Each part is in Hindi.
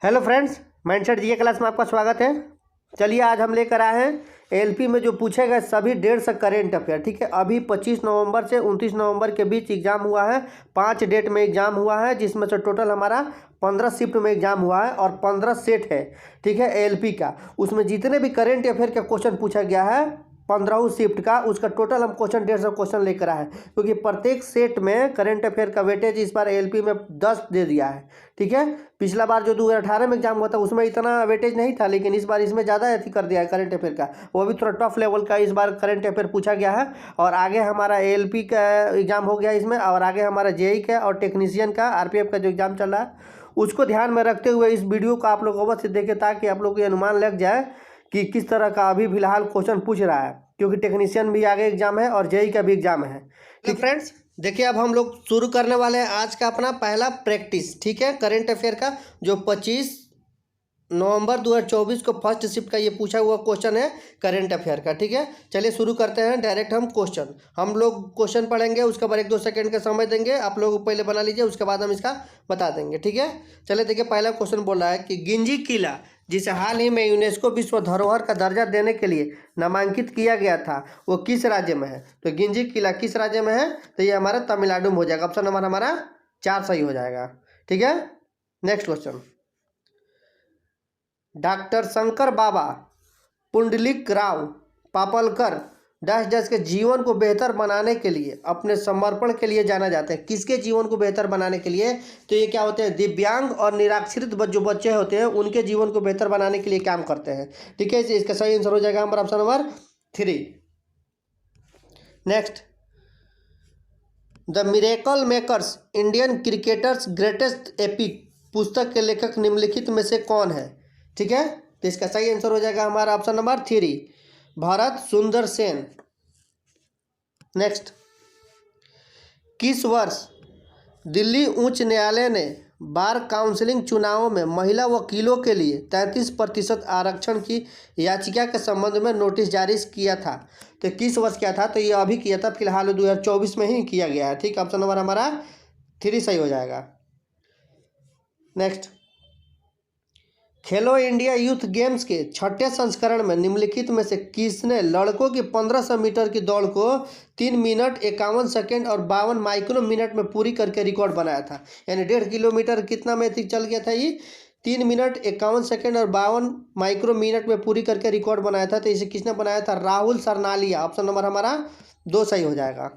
Hello friends, mindset GK class में आपका स्वागत है। चलिए आज हम लेकर आए हैं एलपी में जो पूछे गए सभी 150 करेंट अफेयर। ठीक है, अभी 25 नवंबर से 29 नवंबर के बीच एग्जाम हुआ है। 5 डेट में एग्जाम हुआ है, जिसमें से टोटल हमारा 15 शिफ्ट में एग्जाम हुआ है और 15 सेट है। ठीक है, एलपी का उसमें जितने भी करेंट अफेयर का क्वेश्चन पूछा गया है 15 शिफ्ट का, उसका टोटल हम क्वेश्चन 150 क्वेश्चन लेकर आए हैं, क्योंकि प्रत्येक सेट में करंट अफेयर का वेटेज इस बार एलपी में 10 दे दिया है। ठीक है, पिछला बार जो 2018 में एग्जाम हुआ था उसमें इतना वेटेज नहीं था, लेकिन इस बार इसमें ज़्यादा अथी कर दिया है करंट अफेयर का, वो भी थोड़ा टफ लेवल का इस बार करंट अफेयर पूछा गया है। और आगे हमारा एलपी का एग्जाम हो गया इसमें, और आगे हमारा जेई का और टेक्नीशियन का आरपीएफ का जो एग्जाम चल रहा है उसको ध्यान में रखते हुए इस वीडियो को आप लोग अवश्य देखें, ताकि आप लोग को अनुमान लग जाए कि किस तरह का अभी फिलहाल क्वेश्चन पूछ रहा है, क्योंकि टेक्नीशियन भी आगे एग्जाम है और जेई का भी एग्जाम है। ठीक फ्रेंड्स, देखिए अब हम लोग शुरू करने वाले हैं आज का अपना पहला प्रैक्टिस। ठीक है, करंट अफेयर का जो 25 नवंबर 2024 को फर्स्ट शिफ्ट का ये पूछा हुआ क्वेश्चन है करंट अफेयर का। ठीक है, चलिए शुरू करते हैं डायरेक्ट हम क्वेश्चन। हम लोग क्वेश्चन पढ़ेंगे, उसके बाद 1-2 सेकंड का समय देंगे, आप लोग पहले बना लीजिए, उसके बाद हम इसका बता देंगे। ठीक है, चलिए देखिए पहला क्वेश्चन बोल रहा है कि गिंजी किला, जिसे हाल ही में यूनेस्को विश्व धरोहर का दर्जा देने के लिए नामांकित किया गया था, वो किस राज्य में है? तो गिंजी किला किस राज्य में है? तो ये हमारा तमिलनाडु में हो जाएगा। ऑप्शन नंबर हमारा 4 सही हो जाएगा। ठीक है, नेक्स्ट क्वेश्चन। डॉक्टर शंकर बाबा पुंडलिक राव पापलकर डैश डैश के जीवन को बेहतर बनाने के लिए अपने समर्पण के लिए जाना जाते हैं। किसके जीवन को बेहतर बनाने के लिए? तो ये क्या होते हैं? दिव्यांग और निराक्षरित जो बच्चे होते हैं उनके जीवन को बेहतर बनाने के लिए काम करते हैं। ठीक है, इसका सही आंसर हो जाएगा हमारा option number 3। Next, the miracle makers Indian cricketers greatest epic पुस्तक के लेखक निम्नलिखित में से कौन है? ठीक है, तो इसका सही आंसर हो जाएगा हमारा ऑप्शन नंबर 3, भरत सुंदर सेन। नेक्स्ट, किस वर्ष दिल्ली उच्च न्यायालय ने बार काउंसिलिंग चुनावों में महिला वकीलों के लिए 33% आरक्षण की याचिका के संबंध में नोटिस जारी किया था? तो किस वर्ष किया था? तो ये अभी किया था, फिलहाल 2024 में ही किया गया है। ठीक, ऑप्शन नंबर हमारा 3 सही हो जाएगा। नेक्स्ट, खेलो इंडिया यूथ गेम्स के 6ठे संस्करण में निम्नलिखित में से किसने लड़कों की 1500 मीटर की दौड़ को 3 मिनट 51 सेकेंड और 52 माइक्रो मिनट में पूरी करके रिकॉर्ड बनाया था? यानी 1.5 किलोमीटर कितना में चल गया था ये? 3 मिनट 51 सेकेंड और 52 माइक्रो मिनट में पूरी करके रिकॉर्ड बनाया था। तो इसे किसने बनाया था? राहुल सरनालिया। ऑप्शन नंबर हमारा 2 सही हो जाएगा।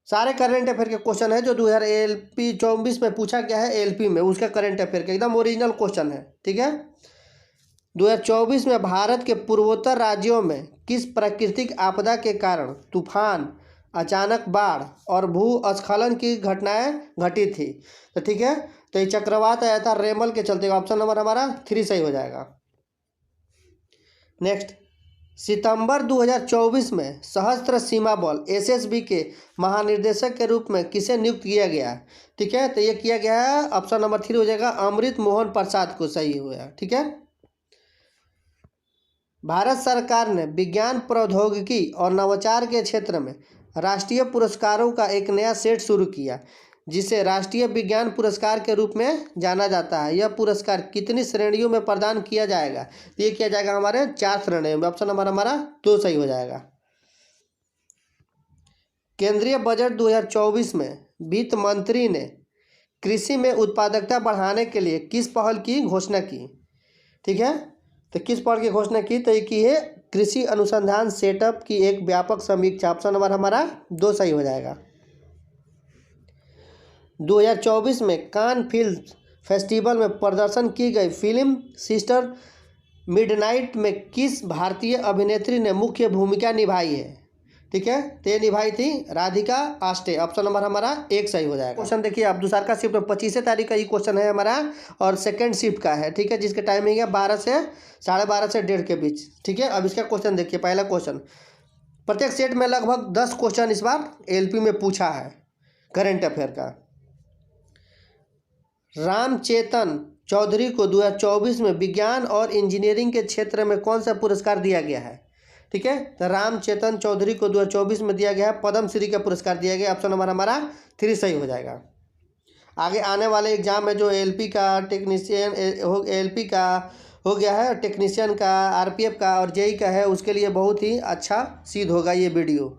सारे करंट अफेयर के क्वेश्चन है जो 2024 में पूछा गया है एलपी में, उसका करंट अफेयर का एकदम ओरिजिनल क्वेश्चन है। ठीक है, 2024 में भारत के पूर्वोत्तर राज्यों में किस प्राकृतिक आपदा के कारण तूफान, अचानक बाढ़ और भूस्खलन की घटनाएं घटी थी? तो ठीक है, तो ये चक्रवात आया था रेमल के चलते। ऑप्शन नंबर हमारा 3 सही हो जाएगा। नेक्स्ट, सितंबर 2024 में सशस्त्र सीमा बल एसएसबी के महानिदेशक के रूप में किसे नियुक्त किया गया? ठीक है, तो ये किया गया है, ऑप्शन नंबर 3 हो जाएगा, अमृत मोहन प्रसाद को। सही हुआ। ठीक है, भारत सरकार ने विज्ञान प्रौद्योगिकी और नवाचार के क्षेत्र में राष्ट्रीय पुरस्कारों का एक नया सेट शुरू किया, जिसे राष्ट्रीय विज्ञान पुरस्कार के रूप में जाना जाता है। यह पुरस्कार कितनी श्रेणियों में प्रदान किया जाएगा? ये किया जाएगा हमारे 4 श्रेणियों में। ऑप्शन नंबर हमारा 2 सही हो जाएगा। केंद्रीय बजट 2024 में वित्त मंत्री ने कृषि में उत्पादकता बढ़ाने के लिए किस पहल की घोषणा की? ठीक है, तो किस पहल की घोषणा की? तो ये की है कृषि अनुसंधान सेटअप की एक व्यापक समीक्षा। ऑप्शन नंबर हमारा 2 सही हो जाएगा। 2024 में कान फिल्म फेस्टिवल में प्रदर्शन की गई फिल्म सिस्टर मिडनाइट में किस भारतीय अभिनेत्री ने मुख्य भूमिका निभाई है? ठीक है, तो ये निभाई थी राधिका आस्टे। ऑप्शन नंबर हमारा 1 सही हो जाएगा। क्वेश्चन देखिए, अब दूसरा का शिफ्ट 25 तारीख का ये क्वेश्चन है हमारा, और सेकंड शिफ्ट का है। ठीक है, जिसके टाइमिंग है 12 से 12:30 से 1:30 के बीच। ठीक है, अब इसका क्वेश्चन देखिए। पहला क्वेश्चन, प्रत्येक सेट में लगभग 10 क्वेश्चन इस बार एलपी में पूछा है करेंट अफेयर का। रामचेतन चौधरी को 2024 में विज्ञान और इंजीनियरिंग के क्षेत्र में कौन सा पुरस्कार दिया गया है? ठीक है, तो रामचेतन चौधरी को 2024 में दिया गया है पद्मश्री का पुरस्कार दिया गया। ऑप्शन नंबर हमारा 3 सही हो जाएगा। आगे आने वाले एग्ज़ाम में जो एलपी का टेक्नीशियन एलपी का हो गया है, टेक्नीशियन का, आरपीएफ का और जेई का है, उसके लिए बहुत ही अच्छा सिद्ध होगा ये वीडियो।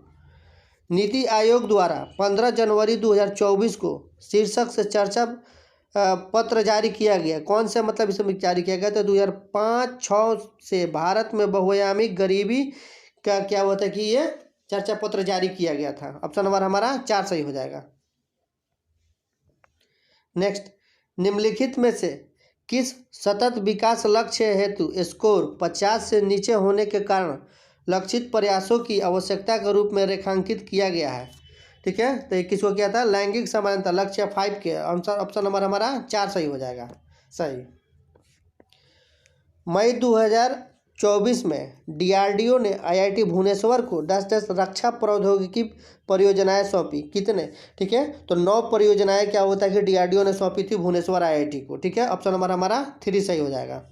नीति आयोग द्वारा 15 जनवरी 2024 को शीर्षक से चर्चा पत्र जारी किया गया। कौन से मतलब इसमें जारी किया गया? तो 2005-06 से भारत में बहुआयामी गरीबी का क्या होता है कि ये चर्चा पत्र जारी किया गया था। ऑप्शन नंबर हमारा 4 सही हो जाएगा। नेक्स्ट, निम्नलिखित में से किस सतत विकास लक्ष्य हेतु स्कोर 50 से नीचे होने के कारण लक्षित प्रयासों की आवश्यकता के रूप में रेखांकित किया गया है? ठीक है, तो ये किसको किया था? लैंगिक समानता, लक्ष्य 5 के आंसर ऑप्शन नंबर हमारा 4 सही हो जाएगा। सही। मई 2024 में डीआरडीओ ने आईआईटी भुवनेश्वर को 10 रक्षा प्रौद्योगिकी परियोजनाएं सौंपी। कितने? ठीक है, तो 9 परियोजनाएं क्या होता है कि डीआरडीओ ने सौंपी थी भुवनेश्वर आईआईटी को। ठीक है, ऑप्शन नंबर हमारा 3 सही हो जाएगा।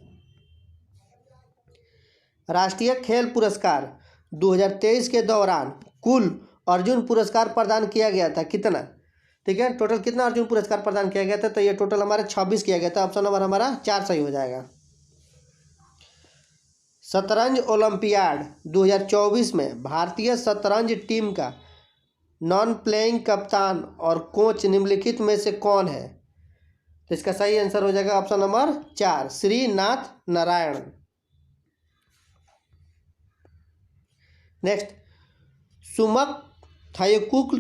राष्ट्रीय खेल पुरस्कार 2023 के दौरान कुल अर्जुन पुरस्कार प्रदान किया गया था। कितना? ठीक है, टोटल कितना अर्जुन पुरस्कार प्रदान किया गया था? तो ये टोटल हमारा 26 किया गया था। ऑप्शन नंबर हमारा 4 सही हो जाएगा। शतरंज ओलंपियाड 2024 में भारतीय शतरंज टीम का नॉन प्लेइंग कप्तान और कोच निम्नलिखित में से कौन है? तो इसका सही आंसर हो जाएगा option number 4, Srinath Narayan. Next, सुमक थायकुक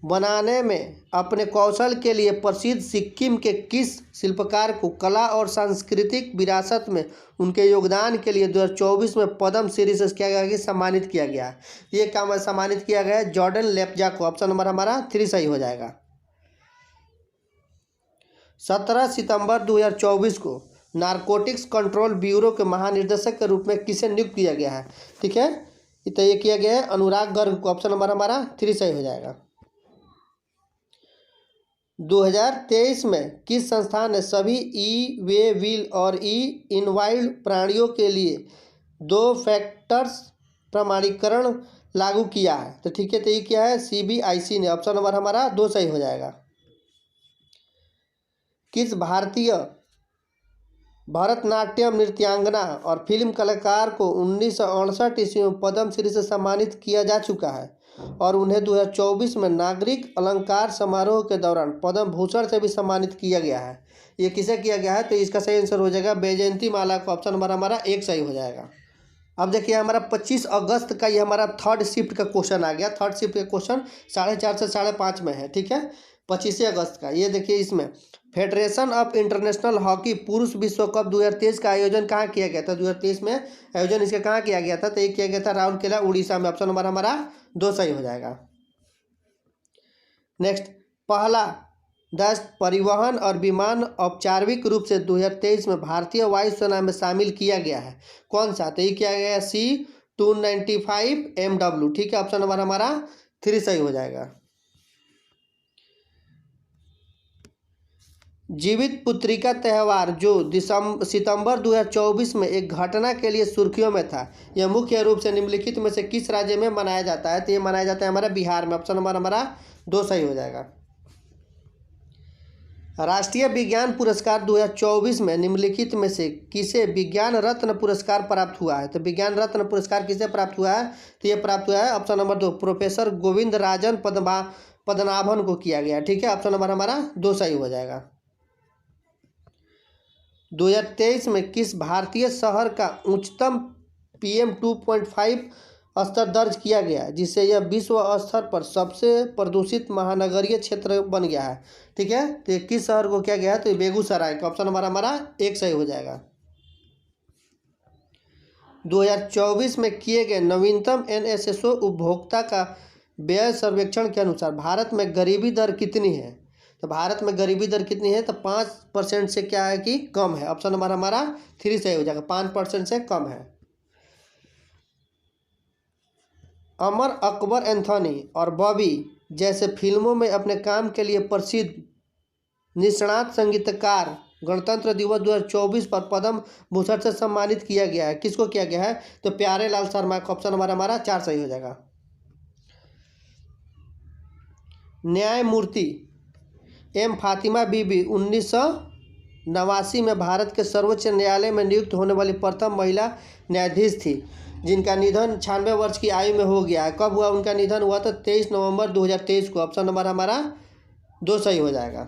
बनाने में अपने कौशल के लिए प्रसिद्ध सिक्किम के किस शिल्पकार को कला और सांस्कृतिक विरासत में उनके योगदान के लिए 2024 में पद्म श्री से क्या गया कि सम्मानित किया गया? ये काम सम्मानित किया गया है जॉर्डन लेप्जा को। ऑप्शन नंबर हमारा 3 सही हो जाएगा। 17 सितंबर 2024 को नारकोटिक्स कंट्रोल ब्यूरो के महानिदेशक के रूप में किसे नियुक्त किया गया है? ठीक है, तो ये किया गया है अनुराग गर्ग को। ऑप्शन नंबर हमारा 3 सही हो जाएगा। 2023 में किस संस्थान ने सभी ई वे व्हील और ई इनवाइल्ड प्राणियों के लिए 2 फैक्टर्स प्रमाणीकरण लागू किया है? तो ठीक है, तो ये क्या है? सीबीआईसी ने। ऑप्शन नंबर हमारा 2 सही हो जाएगा। किस भारतीय भरतनाट्यम नृत्यांगना और फिल्म कलाकार को 1968 ईस्वी में पद्म श्री से सम्मानित किया जा चुका है और उन्हें 2024 में नागरिक अलंकार समारोह के दौरान पद्म भूषण से भी सम्मानित किया गया है? ये किसे किया गया है? तो इसका सही आंसर हो जाएगा बैजयंती माला को। ऑप्शन नंबर हमारा 1 सही हो जाएगा। अब देखिए हमारा 25 अगस्त का ये हमारा थर्ड शिफ्ट का क्वेश्चन आ गया। थर्ड शिफ्ट का क्वेश्चन 4:30 से 5:30 में है। ठीक है, 25 अगस्त का। ये देखिए इसमें फेडरेशन ऑफ इंटरनेशनल हॉकी पुरुष विश्व कप 2023 का आयोजन कहाँ किया गया था? 2023 में आयोजन इसका कहाँ किया गया था? तो ये किया गया था राउरकेला, उड़ीसा में। ऑप्शन नंबर हमारा 2 सही हो जाएगा। नेक्स्ट, पहला परिवहन और विमान औपचारिक रूप से 2023 में भारतीय वायुसेना में शामिल किया गया है। कौन सा? तो ये किया गया C-295 MW। ठीक है, ऑप्शन नंबर हमारा 3 सही हो जाएगा। जीवित पुत्रिका त्यौहार जो सितंबर 2024 में एक घटना के लिए सुर्खियों में था, यह मुख्य रूप से निम्नलिखित में से किस राज्य में मनाया जाता है? तो ये मनाया जाता है हमारा बिहार में। ऑप्शन नंबर हमारा 2 सही हो जाएगा। राष्ट्रीय विज्ञान पुरस्कार 2024 में निम्नलिखित में से किसे विज्ञान रत्न पुरस्कार प्राप्त हुआ है? तो विज्ञान रत्न पुरस्कार किसे प्राप्त हुआ है? तो ये प्राप्त हुआ है ऑप्शन नंबर 2, प्रोफेसर गोविंद राजन पद्मनाभन को किया गया। ठीक है, ऑप्शन नंबर हमारा 2 सही हो जाएगा। 2023 में किस भारतीय शहर का उच्चतम PM 2.5 स्तर दर्ज किया गया जिससे यह विश्व स्तर पर सबसे प्रदूषित महानगरीय क्षेत्र बन गया है? ठीक है, तो किस शहर को किया गया है? तो बेगूसराय का। ऑप्शन नंबर हमारा 1 सही हो जाएगा। 2024 में किए गए नवीनतम NSSO उपभोक्ता का व्यय सर्वेक्षण के अनुसार भारत में गरीबी दर कितनी है? तो भारत में गरीबी दर कितनी है? तो 5% से क्या है कि कम है। ऑप्शन नंबर हमारा 3 सही हो जाएगा, 5% से कम है। अमर अकबर एंथोनी और बॉबी जैसे फिल्मों में अपने काम के लिए प्रसिद्ध निष्णात संगीतकार गणतंत्र दिवस 2024 पर पद्म भूषण से सम्मानित किया गया है। किसको किया गया है? तो प्यारे लाल शर्मा का। ऑप्शन नंबर हमारा 4 सही हो जाएगा। न्यायमूर्ति एम फातिमा बीबी 1989 में भारत के सर्वोच्च न्यायालय में नियुक्त होने वाली प्रथम महिला न्यायाधीश थी, जिनका निधन 96 वर्ष की आयु में हो गया है। कब हुआ उनका निधन? हुआ था 23 नवंबर 2023 को। ऑप्शन नंबर हमारा 2 सही हो जाएगा।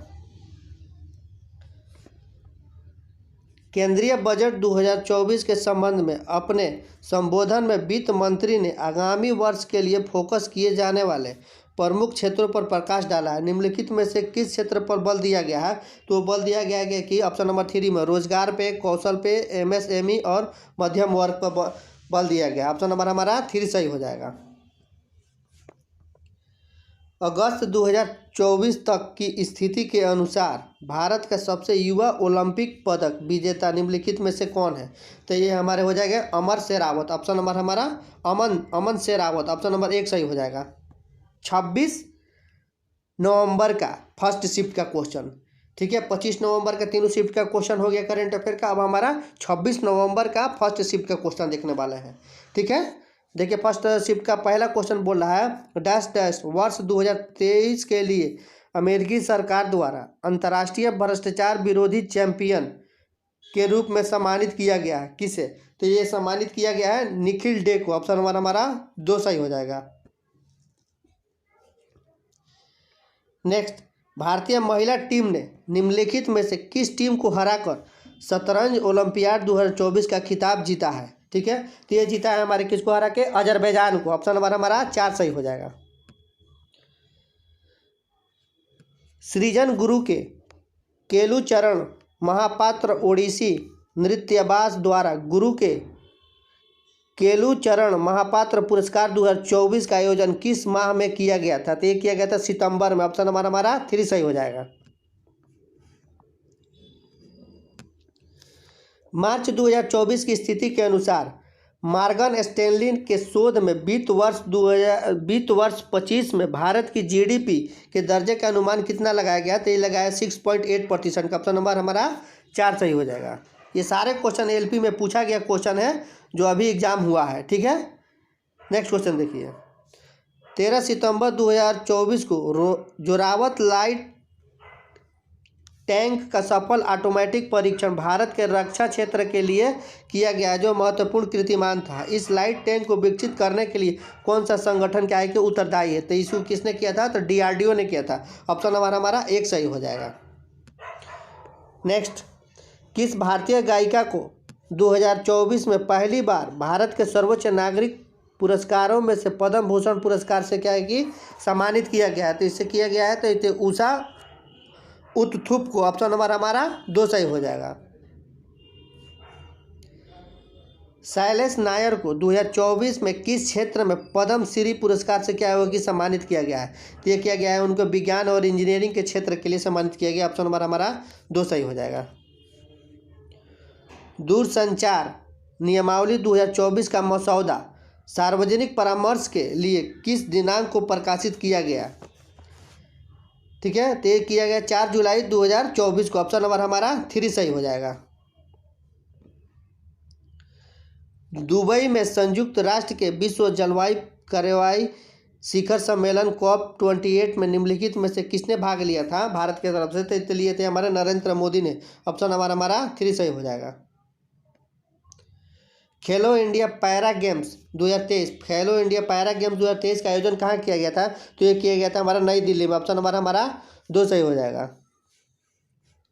केंद्रीय बजट 2024 के संबंध में अपने संबोधन में वित्त मंत्री ने आगामी वर्ष के लिए फोकस किए जाने वाले प्रमुख क्षेत्रों पर प्रकाश डाला है। निम्नलिखित में से किस क्षेत्र पर बल दिया गया है? तो बल दिया गया है कि ऑप्शन नंबर 3 में रोजगार पे, कौशल पे, एमएसएमई और मध्यम वर्ग पर बल दिया गया। ऑप्शन नंबर हमारा 3 सही हो जाएगा। अगस्त 2024 तक की स्थिति के अनुसार भारत का सबसे युवा ओलंपिक पदक विजेता निम्नलिखित में से कौन है? तो ये हमारे हो जाएगा अमर शेरावत। ऑप्शन नंबर हमारा अमन शेरावत। ऑप्शन नंबर 1 सही हो जाएगा। 26 नवंबर का फर्स्ट शिफ्ट का क्वेश्चन, ठीक है। 25 नवंबर का तीनों शिफ्ट का क्वेश्चन हो गया करंट अफेयर का। अब हमारा 26 नवंबर का फर्स्ट शिफ्ट का क्वेश्चन देखने वाले हैं, ठीक है। देखिए फर्स्ट शिफ्ट का पहला क्वेश्चन बोल रहा है डैश डैश वर्ष 2023 के लिए अमेरिकी सरकार द्वारा अंतर्राष्ट्रीय भ्रष्टाचार विरोधी चैंपियन के रूप में सम्मानित किया गया है। किसे? तो ये सम्मानित किया गया है निखिल डे को। ऑप्शन नंबर हमारा 2 सही हो जाएगा। नेक्स्ट, भारतीय महिला टीम ने निम्नलिखित में से किस टीम को हराकर शतरंज ओलंपियाड 2024 का खिताब जीता है? ठीक है, तो ये जीता है हमारे किसको हरा के? अजरबैजान को। ऑप्शन नंबर हमारा 4 सही हो जाएगा। सृजन गुरु के केलुचरण महापात्र ओडिसी नृत्यबाज द्वारा गुरु के केलुचरण महापात्र पुरस्कार 2024 का आयोजन किस माह में किया गया था? तो ये किया गया था सितंबर में। ऑप्शन नंबर हमारा 3 सही हो जाएगा। मार्च 2024 की स्थिति के अनुसार मॉर्गन स्टैनली के शोध में वित्त वर्ष 25 में भारत की जीडीपी के दर्जे का अनुमान कितना लगाया गया? तो ये लगाया 6.8% का। ऑप्शन नंबर हमारा 4 सही हो जाएगा। ये सारे क्वेश्चन एलपी में पूछा गया क्वेश्चन है जो अभी एग्जाम हुआ है, ठीक है। नेक्स्ट क्वेश्चन देखिए, 13 सितंबर 2024 को जोरावत लाइट टैंक का सफल ऑटोमेटिक परीक्षण भारत के रक्षा क्षेत्र के लिए किया गया, जो महत्वपूर्ण कीर्तिमान था। इस लाइट टैंक को विकसित करने के लिए कौन सा संगठन क्या है कि उत्तरदायी है? तो इसको किसने किया था? तो डीआरडीओ ने किया था। ऑप्शन नंबर हमारा 1 सही हो जाएगा। नेक्स्ट, किस भारतीय गायिका को 2024 में पहली बार भारत के सर्वोच्च नागरिक पुरस्कारों में से पद्म भूषण पुरस्कार से क्या है कि सम्मानित किया गया है? तो इससे किया गया है तो इसे उषा उत्थुप को। ऑप्शन नंबर हमारा 2 सही हो जाएगा। शैलेश नायर को 2024 में किस क्षेत्र में पद्म श्री पुरस्कार से क्या होगा कि सम्मानित किया गया है? तो ये किया गया है उनको विज्ञान और इंजीनियरिंग के क्षेत्र के लिए सम्मानित किया गया। ऑप्शन नंबर हमारा 2 सही हो जाएगा। दूरसंचार नियमावली 2024 का मसौदा सार्वजनिक परामर्श के लिए किस दिनांक को प्रकाशित किया गया? ठीक है, तो ये किया गया 4 जुलाई 2024 को। ऑप्शन नंबर हमारा 3 सही हो जाएगा। दुबई में संयुक्त राष्ट्र के विश्व जलवायु कार्रवाई शिखर सम्मेलन COP28 में निम्नलिखित में से किसने भाग लिया था भारत की तरफ से? तो लिए थे हमारे नरेंद्र मोदी ने। ऑप्शन नंबर हमारा 3 सही हो जाएगा। खेलो इंडिया पैरा गेम्स 2023 खेलो इंडिया पैरा गेम्स 2023 का आयोजन कहाँ किया गया था? तो ये किया गया था हमारा नई दिल्ली में। ऑप्शन नंबर हमारा 2 सही हो जाएगा।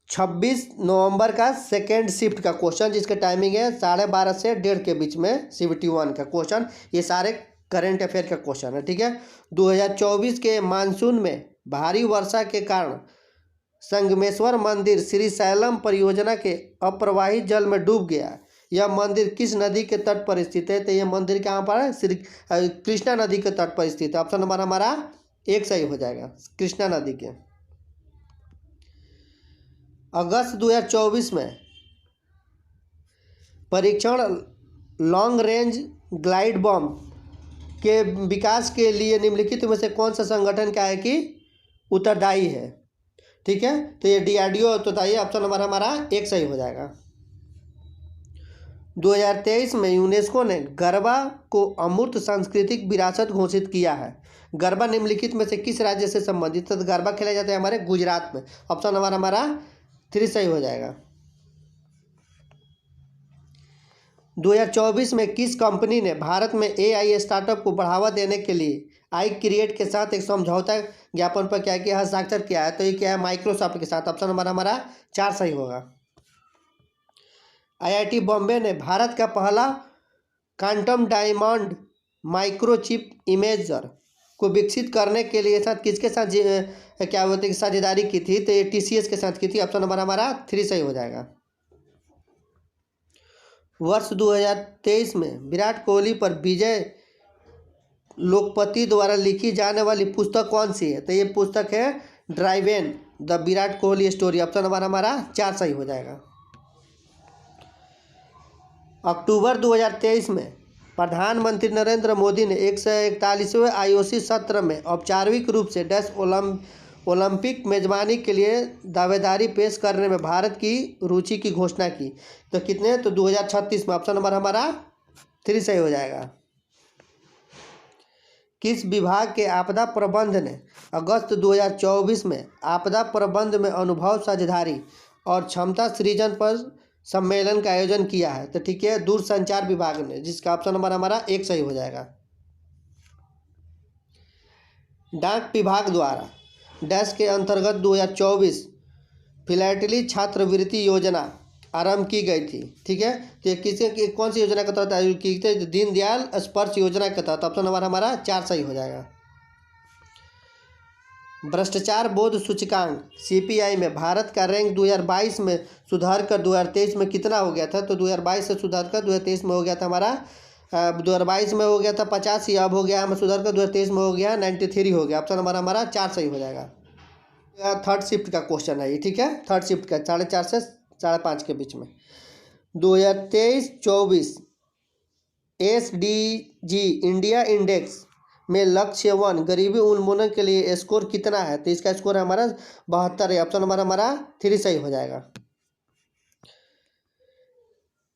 26 नवंबर का सेकेंड शिफ्ट का क्वेश्चन, जिसका टाइमिंग है 12:30 से 1:30 के बीच में, CBT 1 का क्वेश्चन। ये सारे करंट अफेयर का क्वेश्चन है, ठीक है। 2024 के मानसून में भारी वर्षा के कारण संगमेश्वर मंदिर श्रीशैलम परियोजना के अप्रवाहित जल में डूब गया। यह मंदिर किस नदी के तट पर स्थित है? तो यह मंदिर कहाँ पर है? श्री कृष्णा नदी के तट पर स्थित है। ऑप्शन नंबर हमारा 1 सही हो जाएगा, कृष्णा नदी के। अगस्त 2024 में परीक्षण लॉन्ग रेंज ग्लाइड बम के विकास के लिए निम्नलिखित में से कौन सा संगठन क्या है कि उत्तरदायी है? ठीक है, तो ये DRDO उत्तरदायी। ऑप्शन नंबर हमारा 1 सही हो जाएगा। 2023 में यूनेस्को ने गरबा को अमूर्त सांस्कृतिक विरासत घोषित किया है। गरबा निम्नलिखित में से किस राज्य से संबंधित है? तो गरबा खेला जाता है हमारे गुजरात में। ऑप्शन नंबर हमारा 3 सही हो जाएगा। 2024 में किस कंपनी ने भारत में AI स्टार्टअप को बढ़ावा देने के लिए आई क्रिएट के साथ एक समझौता ज्ञापन पर क्या किया, हस्ताक्षर किया है? तो ये क्या है? माइक्रोसॉफ्ट के साथ। ऑप्शन नंबर हमारा 4 सही होगा। IIT बॉम्बे ने भारत का पहला क्वांटम डायमंड माइक्रोचिप इमेजर को विकसित करने के लिए साथ किसके साथ क्या बोलते हैं साझेदारी की थी? तो ये TCS के साथ की थी। ऑप्शन नंबर हमारा 3 सही हो जाएगा। वर्ष 2023 में विराट कोहली पर विजय लोकपति द्वारा लिखी जाने वाली पुस्तक कौन सी है? तो ये पुस्तक है driven the Virat Kohli story. Option number हमारा 4 सही हो जाएगा। अक्टूबर 2023 में प्रधानमंत्री नरेंद्र मोदी ने 141वें IOC सत्र में औपचारिक रूप से ओलंपिक मेजबानी के लिए दावेदारी पेश करने में भारत की रुचि की घोषणा की। तो कितने? तो 2036 में। ऑप्शन नंबर हमारा 3 सही हो जाएगा। किस विभाग के आपदा प्रबंध ने अगस्त 2024 में आपदा प्रबंध में अनुभव साझेदारी और क्षमता सृजन पर सम्मेलन का आयोजन किया है? तो ठीक है, दूरसंचार विभाग ने, जिसका ऑप्शन नंबर हमारा 1 सही हो जाएगा। डाक विभाग द्वारा डैश के अंतर्गत 2024 फिलैटली छात्रवृत्ति योजना आरंभ की गई थी। ठीक है, तो ये कौन सी योजना के तहत आयोजित की गई? दीनदयाल स्पर्श योजना के तहत। ऑप्शन नंबर हमारा 4 सही हो जाएगा। भ्रष्टाचार बोध सूचकांक CPI में भारत का रैंक 2022 में सुधार कर 2023 में कितना हो गया था? तो 2022 से सुधार कर 2023 में हो गया था हमारा 2022 में हो गया था 85, अब हो गया हमें सुधार कर 2023 में हो गया 93 हो गया। ऑप्शन नंबर हमारा 4 सही हो जाएगा। थर्ड शिफ्ट का क्वेश्चन है ये। ठीक है, थर्ड शिफ्ट का 4:30 से 5:30 के बीच में 2023-24 SDG इंडिया इंडेक्स में लक्ष्य 1 गरीबी उन्मूलन के लिए स्कोर कितना है? तो इसका स्कोर है हमारा 72 है। ऑप्शन नंबर हमारा 3 सही हो जाएगा।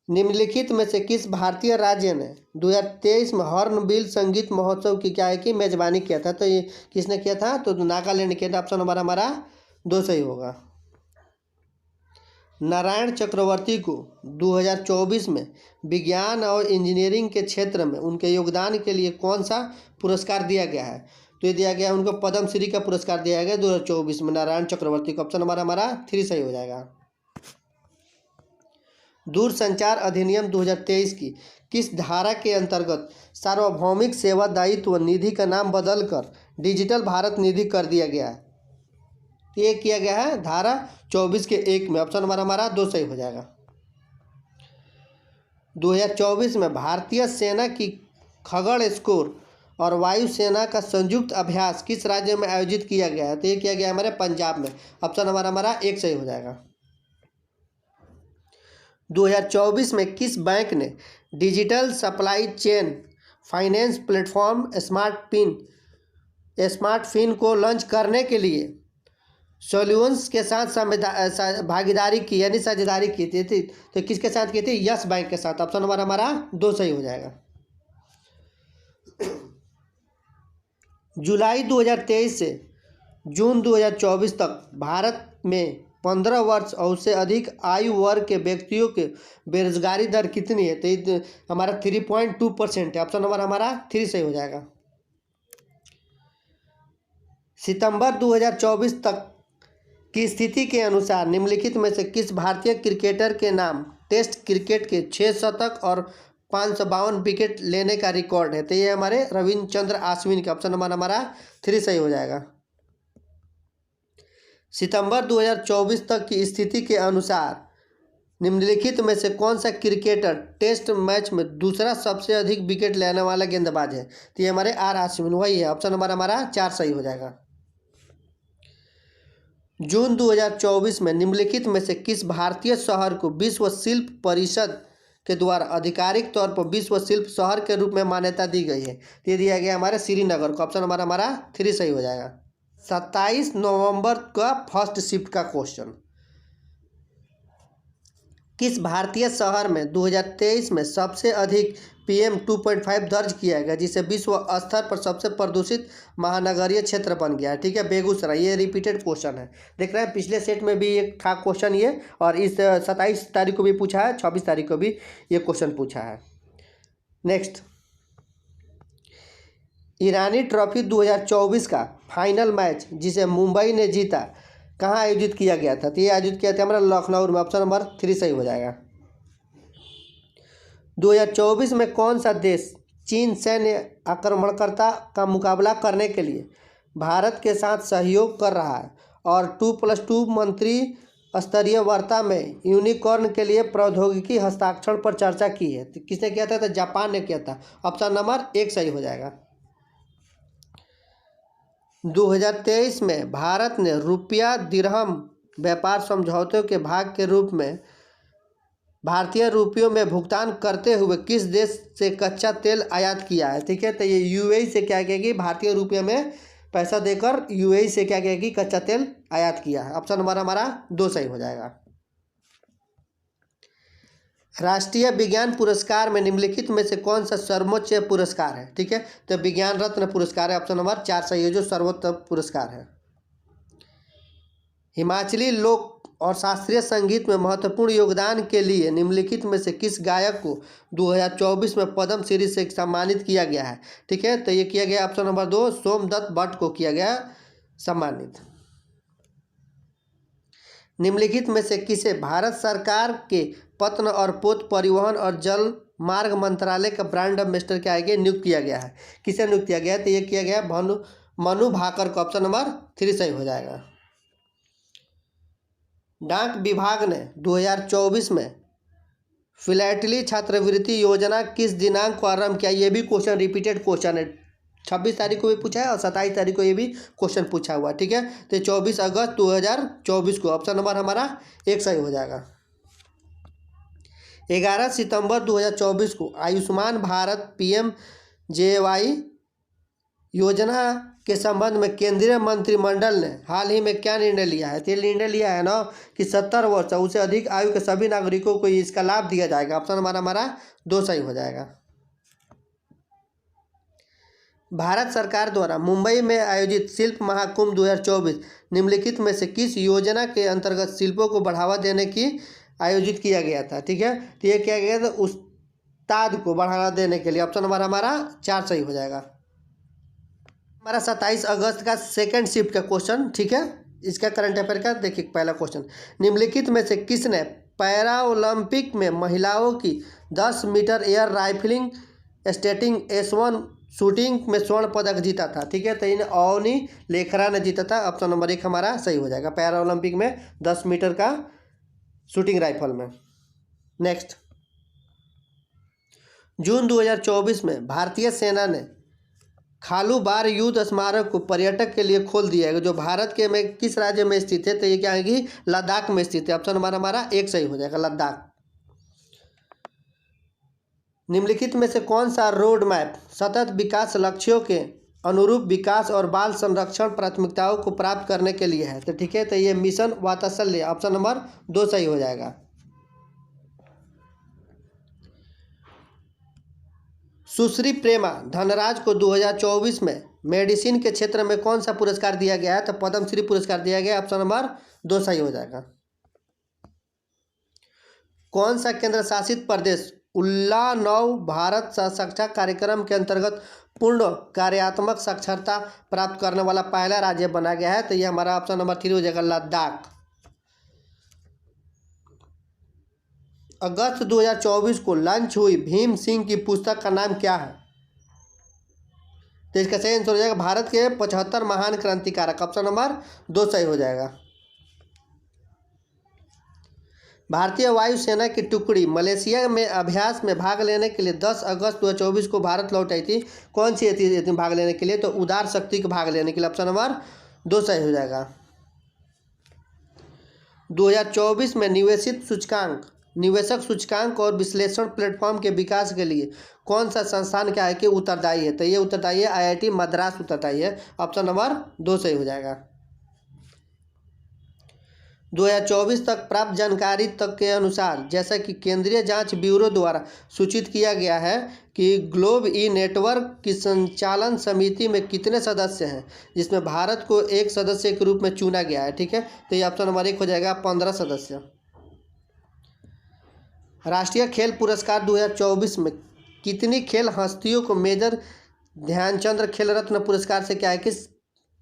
निम्नलिखित में से किस भारतीय राज्य ने 2023 में हॉर्नबिल संगीत महोत्सव की क्या है कि मेजबानी किया था? तो ये किसने किया था? तो नागालैंड किया था। ऑप्शन नंबर हमारा 2 सही होगा। नारायण चक्रवर्ती को 2024 में विज्ञान और इंजीनियरिंग के क्षेत्र में उनके योगदान के लिए कौन सा पुरस्कार दिया गया है? तो ये दिया गया उनको पद्मश्री का पुरस्कार दिया गया 2024 में नारायण चक्रवर्ती को। ऑप्शन नंबर हमारा 3 सही हो जाएगा। दूरसंचार अधिनियम 2023 की किस धारा के अंतर्गत सार्वभौमिक सेवा दायित्व निधि का नाम बदलकर डिजिटल भारत निधि कर दिया गया है? ये किया गया है धारा 24 के 1 में। ऑप्शन नंबर हमारा 2 सही हो जाएगा। 2024 में भारतीय सेना की खगोल स्कोर और वायुसेना का संयुक्त अभ्यास किस राज्य में आयोजित किया गया है? तो ये किया गया हमारे पंजाब में। ऑप्शन नंबर हमारा 1 सही हो जाएगा। 2024 में किस बैंक ने digital supply chain finance platform SmartFin को लॉन्च करने के लिए सॉल्यूशंस के साथ भागीदारी की यानी साझेदारी की थी? तो किसके साथ की थी? यस बैंक के साथ। ऑप्शन नंबर हमारा 2 सही हो जाएगा। जुलाई 2023 से जून 2024 तक भारत में 15 वर्ष और उससे अधिक आयु वर्ग के व्यक्तियों के बेरोजगारी दर कितनी है? तो हमारा 3.2% है। ऑप्शन नंबर हमारा 3 सही हो जाएगा। सितंबर 2024 तक की स्थिति के अनुसार निम्नलिखित में से किस भारतीय क्रिकेटर के नाम टेस्ट क्रिकेट के 6 शतक और 552 विकेट लेने का रिकॉर्ड है? तो ये हमारे रविचंद्र अश्विन का। ऑप्शन नंबर हमारा 3 सही हो जाएगा। सितंबर 2024 तक की स्थिति के अनुसार निम्नलिखित में से कौन सा क्रिकेटर टेस्ट मैच में दूसरा सबसे अधिक विकेट लेने वाला गेंदबाज है? तो ये हमारे अश्विन वही है। ऑप्शन नंबर हमारा 4 सही हो जाएगा। जून 2024 में निम्नलिखित में से किस भारतीय शहर को विश्व शिल्प परिषद के द्वारा आधिकारिक तौर पर विश्व शिल्प शहर के रूप में मान्यता दी गई है? ये दिया गया हमारे श्रीनगर को। ऑप्शन नंबर हमारा 3 सही हो जाएगा। 27 नवंबर का फर्स्ट शिफ्ट का क्वेश्चन किस भारतीय शहर में 2023 में सबसे अधिक PM 2.5 दर्ज किया गया, जिसे विश्व स्तर पर सबसे प्रदूषित महानगरीय क्षेत्र बन गया है? ठीक है, बेगूसराय। ये रिपीटेड क्वेश्चन है, देख रहे हैं पिछले सेट में भी एक था क्वेश्चन ये, और इस 27 तारीख को भी पूछा है, 26 तारीख को भी ये क्वेश्चन पूछा है। नेक्स्ट, ईरानी ट्रॉफी 2024 का फाइनल मैच जिसे मुंबई ने जीता कहाँ आयोजित किया गया था? तो ये आयोजित किया था हमारा लखनऊ में। ऑप्शन नंबर 3 सही हो जाएगा। 2024 में कौन सा देश चीन सैन्य आक्रमणकर्ता का मुकाबला करने के लिए भारत के साथ सहयोग कर रहा है और 2+2 मंत्री स्तरीय वार्ता में यूनिकॉर्न के लिए प्रौद्योगिकी हस्ताक्षर पर चर्चा की है? तो किसने किया था? तो जापान ने किया था। ऑप्शन नंबर 1 सही हो जाएगा। 2023 में भारत ने रुपया दिरहम व्यापार समझौते के भाग के रूप में भारतीय रुपयों में भुगतान करते हुए किस देश से कच्चा तेल आयात किया है? ठीक है, तो ये UAE से क्या किया कि भारतीय रुपये में पैसा देकर UAE से क्या किया कि कच्चा तेल आयात किया है। ऑप्शन नंबर हमारा 2 सही हो जाएगा। राष्ट्रीय विज्ञान पुरस्कार में निम्नलिखित में से कौन सा सर्वोच्च पुरस्कार है? ठीक है, तो विज्ञान रत्न पुरस्कार है। ऑप्शन नंबर 4 सही है, जो सर्वोत्तम पुरस्कार है। हिमाचली लोक और शास्त्रीय संगीत में महत्वपूर्ण योगदान के लिए निम्नलिखित में से किस गायक को 2024 में पद्म श्री से सम्मानित किया गया है? ठीक है, तो ये किया गया ऑप्शन नंबर 2 सोमदत्त भट्ट को किया गया सम्मानित। निम्नलिखित में से किसे भारत सरकार के पत्न और पोत परिवहन और जल मार्ग मंत्रालय का ब्रांड एम्बेसडर के आगे नियुक्त किया गया है? किसे नियुक्त किया गया है? तो ये किया गया मनु भाकर को। ऑप्शन नंबर 3 सही हो जाएगा। डाक विभाग ने 2024 में फिलैटली छात्रवृत्ति योजना किस दिनांक को आरंभ किया? ये भी क्वेश्चन रिपीटेड क्वेश्चन है, 26 तारीख को भी पूछा है और 27 तारीख को ये भी क्वेश्चन पूछा हुआ है। ठीक है, तो 24 अगस्त 2024 को। ऑप्शन नंबर हमारा 1 सही हो जाएगा। 11 सितंबर 2024 को आयुष्मान भारत PMJY योजना के संबंध में केंद्रीय मंत्रिमंडल ने हाल ही में क्या निर्णय लिया है? तो निर्णय लिया है ना कि 70 वर्ष उससे अधिक आयु के सभी नागरिकों को इसका लाभ दिया जाएगा। ऑप्शन हमारा 2 सही हो जाएगा। भारत सरकार द्वारा मुंबई में आयोजित शिल्प महाकुंभ 2024 निम्नलिखित में से किस योजना के अंतर्गत शिल्पों को बढ़ावा देने की आयोजित किया गया था? ठीक है, तो ये किया गया था उस्ताद को बढ़ावा देने के लिए। ऑप्शन नंबर हमारा 4 सही हो जाएगा। हमारा 27 अगस्त का सेकंड शिफ्ट का क्वेश्चन, ठीक है, इसका करंट अफेयर का देखिए पहला क्वेश्चन। निम्नलिखित में से किसने पैरा ओलंपिक में महिलाओं की 10 metre air rifling stating S1 shooting में स्वर्ण पदक जीता था? ठीक है, तो इन अवनी लेखरा ने जीता था। ऑप्शन नंबर 1 हमारा सही हो जाएगा, पैरा ओलंपिक में 10 मीटर का शूटिंग राइफल में। नेक्स्ट, जून 2024 में भारतीय सेना ने खालू बार युद्ध स्मारक को पर्यटक के लिए खोल दिया है, जो भारत के में किस राज्य में स्थित है? तो ये क्या है? लद्दाख में स्थित है। ऑप्शन नंबर हमारा 1 सही हो जाएगा, लद्दाख। निम्नलिखित में से कौन सा रोड मैप सतत विकास लक्ष्यों के अनुरूप विकास और बाल संरक्षण प्राथमिकताओं को प्राप्त करने के लिए है? तो ठीक है, तो ये मिशन वात्सल्य। ऑप्शन नंबर 2 सही हो जाएगा। सुश्री प्रेमा धनराज को 2024 में मेडिसिन के क्षेत्र में कौन सा पुरस्कार दिया गया है? तो पद्मश्री पुरस्कार दिया गया। ऑप्शन नंबर 2 सही हो जाएगा। कौन सा केंद्र शासित प्रदेश उल्लानव भारत साक्षरता कार्यक्रम के अंतर्गत पूर्ण कार्यात्मक साक्षरता प्राप्त करने वाला पहला राज्य बना गया है? तो ये हमारा ऑप्शन नंबर 3 हो जाएगा, लद्दाख। अगस्त 2024 को लॉन्च हुई भीम सिंह की पुस्तक का नाम क्या है? तो इसका सही आंसर हो जाएगा भारत के 75 महान क्रांतिकारक। ऑप्शन नंबर 2 सही हो जाएगा। भारतीय वायुसेना की टुकड़ी मलेशिया में अभ्यास में भाग लेने के लिए 10 अगस्त 2024 को भारत लौट आई थी। कौन सी थी भाग लेने के लिए? तो उदार शक्ति को भाग लेने के लिए। ऑप्शन नंबर 2 सही हो जाएगा। 2024 में निवेशक सूचकांक और विश्लेषण प्लेटफॉर्म के विकास के लिए कौन सा संस्थान क्या है कि उत्तरदायी है? तो ये उत्तरदायी है IIT मद्रास उत्तरदायी है। ऑप्शन नंबर 2 सही हो जाएगा। 2024 तक प्राप्त जानकारी तक के अनुसार, जैसा कि केंद्रीय जांच ब्यूरो द्वारा सूचित किया गया है कि ग्लोब ई नेटवर्क की संचालन समिति में कितने सदस्य हैं, जिसमें भारत को एक सदस्य के रूप में चुना गया है। ठीक है, तो ये ऑप्शन नंबर 1 हो जाएगा, 15 सदस्य। राष्ट्रीय खेल पुरस्कार 2024 में कितनी खेल हस्तियों को मेजर ध्यानचंद खेल रत्न पुरस्कार से क्या है कि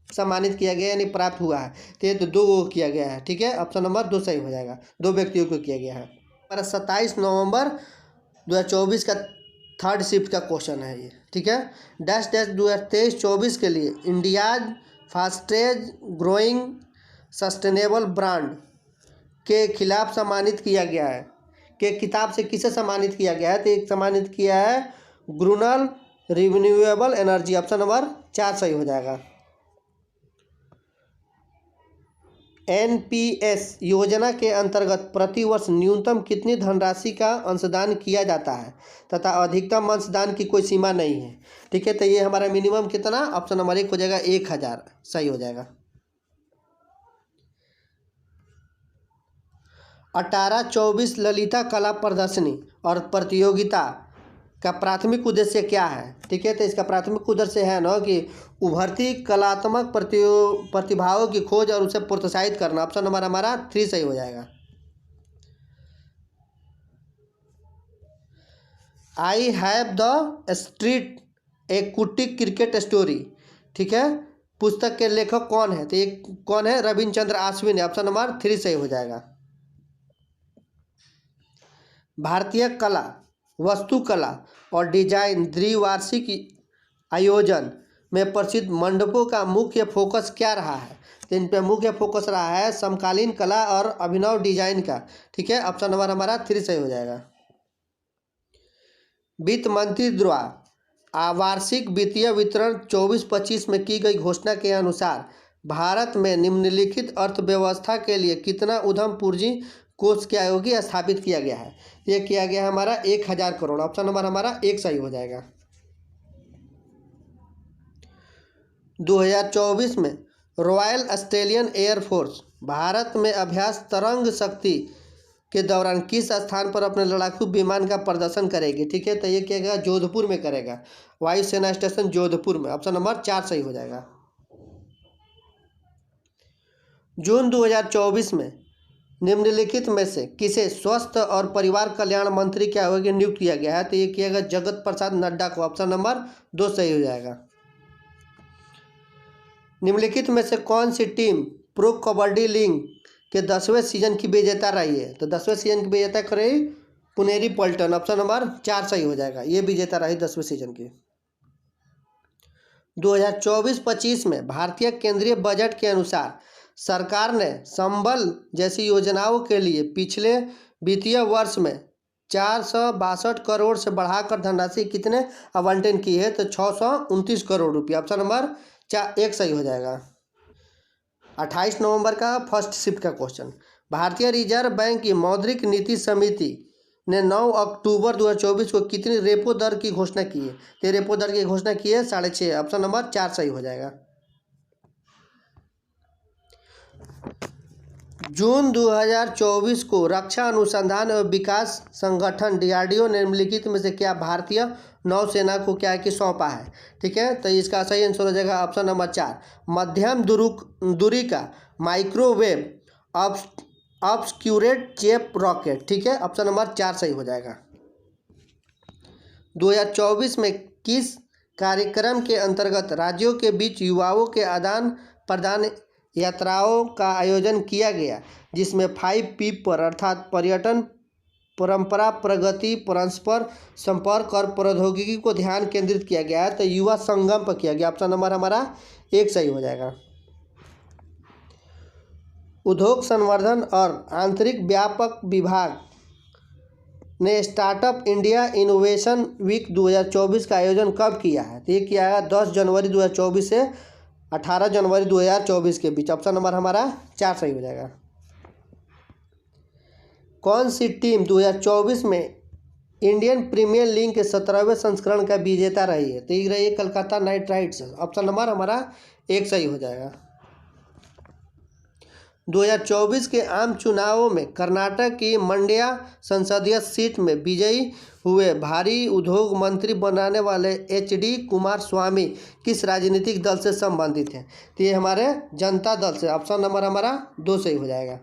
सम्मानित किया गया, यानी प्राप्त हुआ है। तो ये तो 2 को किया गया है। ठीक है, ऑप्शन नंबर 2 सही हो जाएगा, 2 व्यक्तियों को किया गया है। 27 नवंबर 2024 का थर्ड शिफ्ट का क्वेश्चन है ये। ठीक है, डैश डैश 2023-24 के लिए इंडियाज फास्टेज ग्रोइंग सस्टेनेबल ब्रांड के खिलाफ सम्मानित किया गया है। के किताब से किसे सम्मानित किया गया है, तो एक सम्मानित किया है ग्रूनल रिन्यूएबल एनर्जी, ऑप्शन नंबर 4 सही हो जाएगा। एनपीएस योजना के अंतर्गत प्रतिवर्ष न्यूनतम कितनी धनराशि का अंशदान किया जाता है तथा अधिकतम अंशदान की कोई सीमा नहीं है। ठीक है, तो ये हमारा मिनिमम कितना, ऑप्शन नंबर 1 हो जाएगा, 1000 सही हो जाएगा। 1824 ललिता कला प्रदर्शनी और प्रतियोगिता का प्राथमिक उद्देश्य क्या है। ठीक है, तो इसका प्राथमिक उद्देश्य है ना कि उभरती कलात्मक प्रतिभाओं की खोज और उसे प्रोत्साहित करना, ऑप्शन नंबर हमारा 3 सही हो जाएगा। आई हैव द स्ट्रीट ए कुट्टी क्रिकेट स्टोरी, ठीक है, पुस्तक के लेखक कौन है, तो ये कौन है, रविंद्रचंद्र आश्विन, ऑप्शन नंबर 3 सही हो जाएगा। भारतीय कला, वास्तुकला और डिजाइन द्विवार्षिक आयोजन में प्रसिद्ध मंडपों का मुख्य फोकस क्या रहा है, तो इन पर मुख्य फोकस रहा है समकालीन कला और अभिनव डिजाइन का। ठीक है, ऑप्शन नंबर हमारा 3 सही हो जाएगा। वित्त मंत्री द्वारा वार्षिक वित्तीय वितरण 24-25 में की गई घोषणा के अनुसार भारत में निम्नलिखित अर्थव्यवस्था के लिए कितना उद्यम पूंजी कोष के आयोगी स्थापित किया गया है, ये किया गया हमारा 1000 करोड़, ऑप्शन नंबर हमारा 1 सही हो जाएगा। 2024 में रॉयल ऑस्ट्रेलियन एयरफोर्स भारत में अभ्यास तरंग शक्ति के दौरान किस स्थान पर अपने लड़ाकू विमान का प्रदर्शन करेगी। ठीक है, तो ये क्या करेगा, जोधपुर में करेगा, वायुसेना स्टेशन जोधपुर में, ऑप्शन नंबर 4 सही हो जाएगा। जून 2024 में निम्नलिखित में से किसे स्वास्थ्य और परिवार कल्याण मंत्री क्या होगी नियुक्त किया गया है, तो ये किया गया जगत प्रसाद नड्डा को, ऑप्शन नंबर 2 सही हो जाएगा। निम्नलिखित में से कौन सी टीम प्रो कबड्डी लीग के 10वें सीजन की विजेता रही है, तो 10वें सीजन की विजेता रही पुनेरी पल्टन, ऑप्शन नंबर 4 सही हो जाएगा, ये विजेता रही 10वें सीजन की। 2024-25 में भारतीय केंद्रीय बजट के अनुसार सरकार ने संबल जैसी योजनाओं के लिए पिछले वित्तीय वर्ष में 462 करोड़ से बढ़ाकर धनराशि कितने आवंटन की है, तो 629 करोड़ रुपये, ऑप्शन नंबर 1 सही हो जाएगा। 28 नवंबर का फर्स्ट शिफ्ट का क्वेश्चन, भारतीय रिजर्व बैंक की मौद्रिक नीति समिति ने 9 अक्टूबर 2024 को कितनी रेपो दर की घोषणा की है, तो रेपो दर की घोषणा की है 6.5, ऑप्शन नंबर 4 सही हो जाएगा। जून 2024 को रक्षा अनुसंधान एवं विकास संगठन डीआरडीओ ने निम्नलिखित में से क्या भारतीय नौसेना को क्या कि सौंपा है। ठीक है, तो इसका सही आंसर हो जाएगा ऑप्शन नंबर 4, मध्यम दूरी का माइक्रोवेव ऑब्सक्यूरेट चेप रॉकेट। ठीक है, ऑप्शन नंबर 4 सही हो जाएगा। 2024 में किस कार्यक्रम के अंतर्गत राज्यों के बीच युवाओं के आदान प्रदान यात्राओं का आयोजन किया गया, जिसमें 5P पर अर्थात पर्यटन, परंपरा, प्रगति, परस्पर संपर्क और प्रौद्योगिकी को ध्यान केंद्रित किया गया है, तो युवा संगम पर किया गया, ऑप्शन नंबर हमारा 1 सही हो जाएगा। उद्योग संवर्धन और आंतरिक व्यापक विभाग ने स्टार्टअप इंडिया इनोवेशन वीक 2024 का आयोजन कब किया है, तो ये किया है 10 जनवरी 2024 से 18 जनवरी 2024 के बीच, ऑप्शन नंबर हमारा 4 सही हो जाएगा। कौन सी टीम 2024 में इंडियन प्रीमियर लीग के 17वें संस्करण का विजेता रही है, तो ये रही है Calcutta night Riders, option number हमारा 1 सही हो जाएगा। 2024 के आम चुनावों में कर्नाटक की मंड्या संसदीय सीट में विजयी हुए भारी उद्योग मंत्री बनाने वाले HD कुमारस्वामी किस राजनीतिक दल से संबंधित हैं? तो ये हमारे जनता दल से। ऑप्शन नंबर हमारा 2 सही हो जाएगा।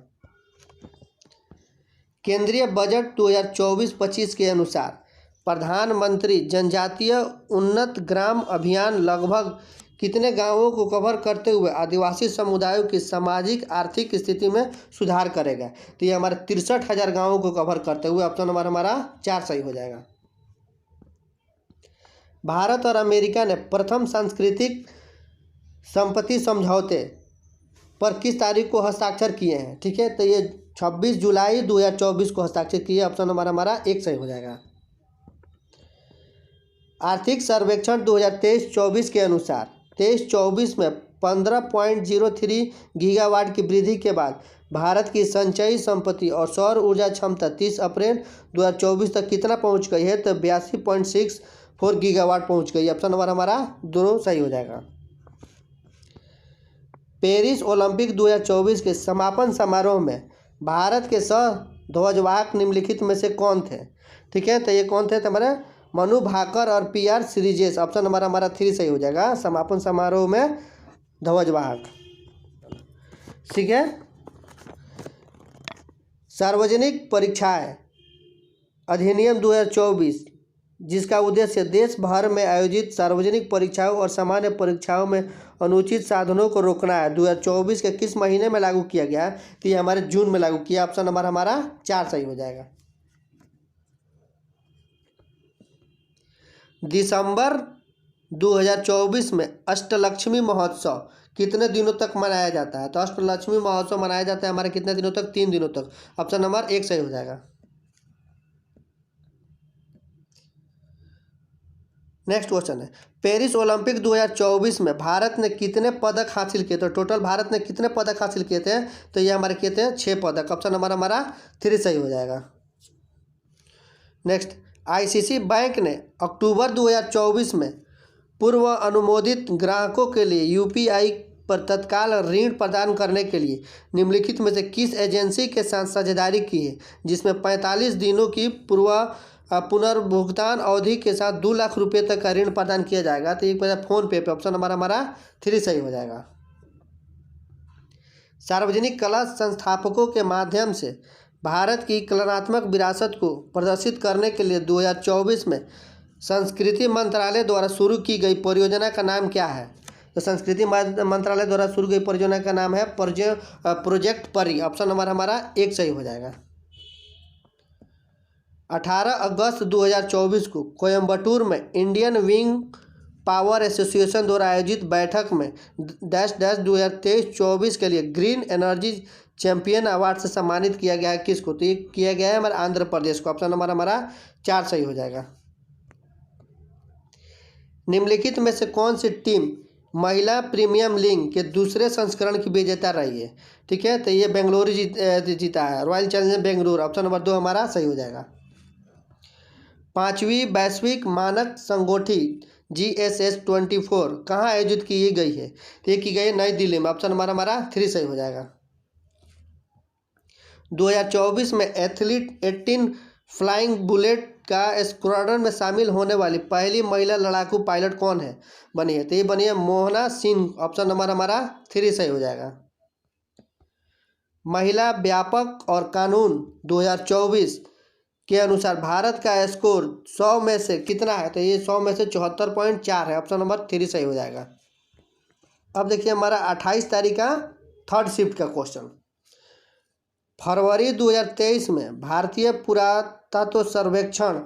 केंद्रीय बजट 2024-25 के अनुसार प्रधानमंत्री जनजातीय उन्नत ग्राम अभियान लगभग कितने गांवों को कवर करते हुए आदिवासी समुदायों की सामाजिक आर्थिक स्थिति में सुधार करेगा? तो ये हमारे 63,000 गांवों को कवर करते हुए। ऑप्शन नंबर हमारा 4 सही हो जाएगा। भारत और अमेरिका ने प्रथम सांस्कृतिक संपत्ति समझौते पर किस तारीख को हस्ताक्षर किए हैं? ठीक है, तो ये 26 जुलाई 2024 को हस्ताक्षर किए। ऑप्शन नंबर हमारा 1 सही हो जाएगा। आर्थिक सर्वेक्षण 2023-24 के अनुसार 23-24 में 15.03 गीगावाट की वृद्धि के बाद भारत की संचयी संपत्ति और सौर ऊर्जा क्षमता 30 अप्रैल 2024 तक कितना पहुंच गई है? तो 82.64 गीगावाट पहुंच गई। ऑप्शन नंबर हमारा 2 सही हो जाएगा। पेरिस ओलंपिक 2024 के समापन समारोह में भारत के सह ध्वजवाहक निम्नलिखित में से कौन थे? ठीक है, तो ये कौन थे? तो हमारे मनु भाकर और PR श्रीजेश। ऑप्शन नंबर हमारा 3 सही हो जाएगा। समापन समारोह में ध्वजवाहक। ठीक है, सार्वजनिक परीक्षाएं अधिनियम 2024 जिसका उद्देश्य देश भर में आयोजित सार्वजनिक परीक्षाओं और सामान्य परीक्षाओं में अनुचित साधनों को रोकना है, 2024 के किस महीने में लागू किया गया? तो ये हमारे जून में लागू किया। ऑप्शन नंबर हमारा 4 सही हो जाएगा। दिसंबर 2024 में अष्टलक्ष्मी महोत्सव कितने दिनों तक मनाया जाता है? तो अष्टलक्ष्मी महोत्सव मनाया जाता है हमारे कितने दिनों तक? 3 दिनों तक। ऑप्शन नंबर 1 सही हो जाएगा। नेक्स्ट क्वेश्चन है, पेरिस ओलंपिक 2024 में भारत ने कितने पदक हासिल किए? तो टोटल भारत ने कितने पदक हासिल किए थे? तो ये हमारे किए थे 6 पदक। ऑप्शन नंबर हमारा 3 सही हो जाएगा। नेक्स्ट, ICC बैंक ने अक्टूबर 2024 में पूर्व अनुमोदित ग्राहकों के लिए UPI पर तत्काल ऋण प्रदान करने के लिए निम्नलिखित में से किस एजेंसी के साथ साझेदारी की है, जिसमें 45 दिनों की पुनर्भुगतान अवधि के साथ 2 लाख रुपये तक का ऋण प्रदान किया जाएगा? तो एक फोन पे। ऑप्शन नंबर हमारा 3 सही हो जाएगा। सार्वजनिक कला संस्थापकों के माध्यम से भारत की कलात्मक विरासत को प्रदर्शित करने के लिए 2024 में संस्कृति मंत्रालय द्वारा शुरू की गई परियोजना का नाम क्या है? तो संस्कृति मंत्रालय द्वारा शुरू की गई परियोजना का नाम है प्रोजेक्ट परी। ऑप्शन नंबर हमारा 1 सही हो जाएगा। 18 अगस्त 2024 को कोयम्बटूर में इंडियन विंग पावर एसोसिएशन द्वारा आयोजित बैठक में -2023-24 के लिए ग्रीन एनर्जी चैंपियन अवार्ड से सम्मानित किया गया है किसको? तो ये किया गया है हमारे आंध्र प्रदेश को। ऑप्शन नंबर हमारा 4 सही हो जाएगा। निम्नलिखित में से कौन सी टीम महिला प्रीमियम लीग के दूसरे संस्करण की विजेता रही है? ठीक है, तो ये बेंगलुरु जीता है, royal Challengers Bengaluru. Option number 2 हमारा सही हो जाएगा। 5वीं वैश्विक मानक संगोष्ठी GSS24 कहाँ आयोजित की गई है? तो ये की गई है नई दिल्ली में। ऑप्शन नंबर हमारा 3 सही हो जाएगा। 2024 में एथलीट 18 फ्लाइंग बुलेट का स्क्वाड्रन में शामिल होने वाली पहली महिला लड़ाकू पायलट कौन है बनी है? तो ये बनी है मोहना सिंह। ऑप्शन नंबर हमारा 3 सही हो जाएगा। महिला व्यापक और कानून 2024 के अनुसार भारत का स्कोर 100 में से कितना है? तो ये 100 में से 74.4 है। ऑप्शन नंबर 3 सही हो जाएगा। अब देखिए हमारा 28 तारीख का थर्ड शिफ्ट का क्वेश्चन। फरवरी 2023 में भारतीय पुरातत्व सर्वेक्षण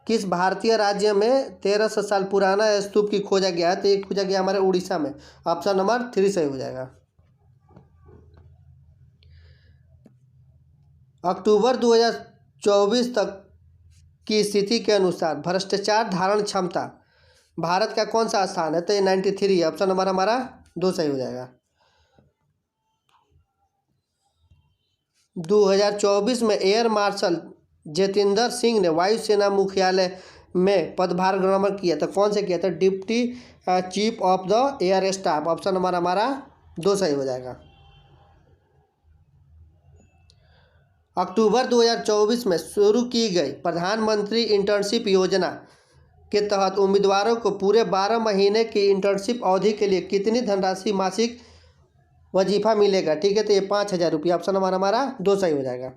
किस भारतीय राज्य में 1300 साल पुराना स्तूप की खोजा गया है? तो ये खोजा गया हमारे उड़ीसा में। ऑप्शन नंबर 3 सही हो जाएगा। अक्टूबर 2024 तक की स्थिति के अनुसार भ्रष्टाचार धारण क्षमता भारत का कौन सा स्थान है? तो ये 93 है। ऑप्शन नंबर हमारा 2 सही हो जाएगा। 2024 में एयर मार्शल जितेंद्र सिंह ने वायुसेना मुख्यालय में पदभार ग्रहण किया, तो कौन से किया था? Deputy chief of the air staff. Option number हमारा 2 सही हो जाएगा। अक्टूबर 2024 में शुरू की गई प्रधानमंत्री इंटर्नशिप योजना के तहत उम्मीदवारों को पूरे 12 महीने की इंटर्नशिप अवधि के लिए कितनी धनराशि मासिक वजीफा मिलेगा? ठीक है, तो ये 5,000 रुपये। ऑप्शन नंबर हमारा 2 सही हो जाएगा।